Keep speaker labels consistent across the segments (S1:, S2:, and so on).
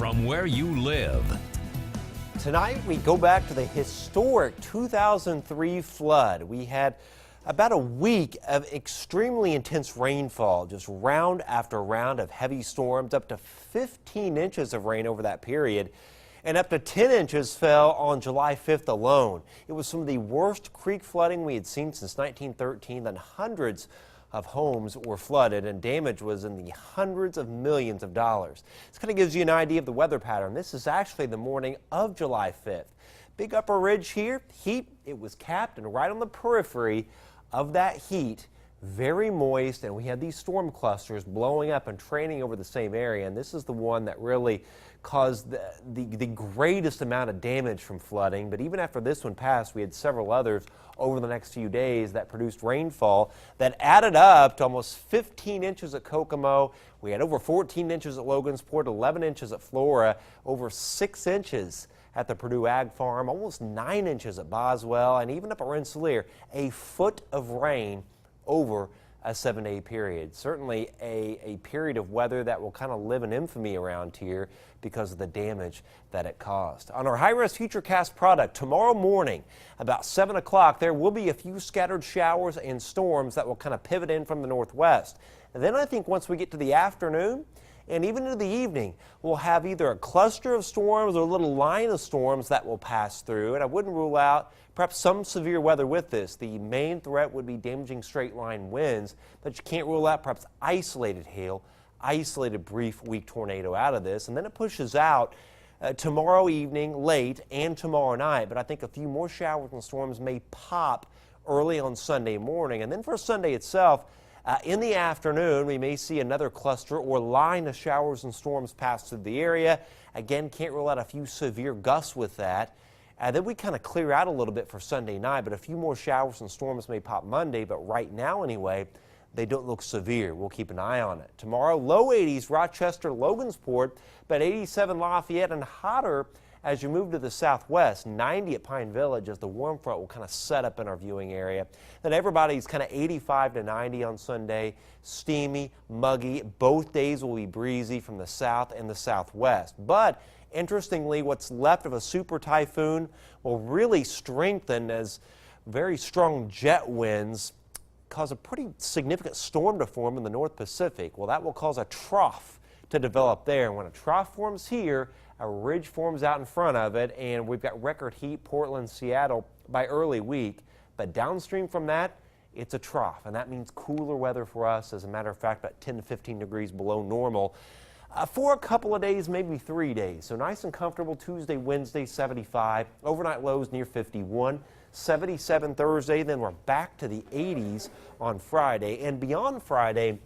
S1: from where you live.
S2: Tonight, we go back to the historic 2003 flood. We had about a week of extremely intense rainfall, just round after round of heavy storms, up to 15 inches of rain over that period, and up to 10 inches fell on July 5th alone. It was some of the worst creek flooding we had seen since 1913, and hundreds of homes were flooded, and damage was in the hundreds of millions of dollars. This kind of gives you an idea of the weather pattern. This is actually the morning of July 5th. Big upper ridge here, heat, it was capped, and right on the periphery of that heat, very moist, and we had these storm clusters blowing up and training over the same area, and this is the one that really caused the greatest amount of damage from flooding. But even after this one passed, we had several others over the next few days that produced rainfall that added up to almost 15 inches at Kokomo. We had over 14 inches at Logansport, 11 inches at Flora, over 6 inches at the Purdue Ag Farm, almost 9 inches at Boswell, and even up at Rensselaer, a foot of rain over a 7-day period. Certainly a period of weather that will kind of live in infamy around here because of the damage that it caused. On our high-res Futurecast product, tomorrow morning about 7 o'clock, there will be a few scattered showers and storms that will kind of pivot in from the northwest. And then I think once we get to the afternoon and even into the evening, we'll have either a cluster of storms or a little line of storms that will pass through. And I wouldn't rule out perhaps some severe weather with this. The main threat would be damaging straight line winds, but you can't rule out perhaps isolated hail, isolated brief weak tornado out of this. And then it pushes out tomorrow evening, late, and tomorrow night. But I think a few more showers and storms may pop early on Sunday morning. And then for Sunday itself, in the afternoon, we may see another cluster or line of showers and storms pass through the area. Again, can't rule out a few severe gusts with that. Then we kind of clear out a little bit for Sunday night, but a few more showers and storms may pop Monday. But right now, anyway, they don't look severe. We'll keep an eye on it. Tomorrow, low 80s, Rochester, Logansport, but 87 Lafayette, and hotter as you move to the southwest, 90 at Pine Village as the warm front will kind of set up in our viewing area. Then everybody's kind of 85 to 90 on Sunday, steamy, muggy. Both days will be breezy from the south and the southwest. But interestingly, what's left of a super typhoon will really strengthen as very strong jet winds cause a pretty significant storm to form in the North Pacific. Well, that will cause a trough to develop there. And when a trough forms here, a ridge forms out in front of it, and we've got record heat, Portland, Seattle, by early week. But downstream from that, it's a trough, and that means cooler weather for us. As a matter of fact, about 10 to 15 degrees below normal for a couple of days, maybe 3 days. So nice and comfortable Tuesday, Wednesday, 75. Overnight lows near 51. 77 Thursday, then we're back to the 80s on Friday. And beyond Friday,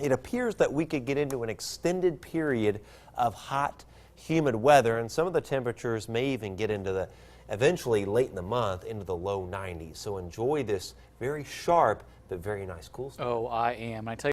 S2: it appears that we could get into an extended period of hot, humid weather, and some of the temperatures may even get into the, eventually late in the month, into the low 90s. So enjoy this very sharp but very nice cool stuff.
S3: Oh, I am. I tell you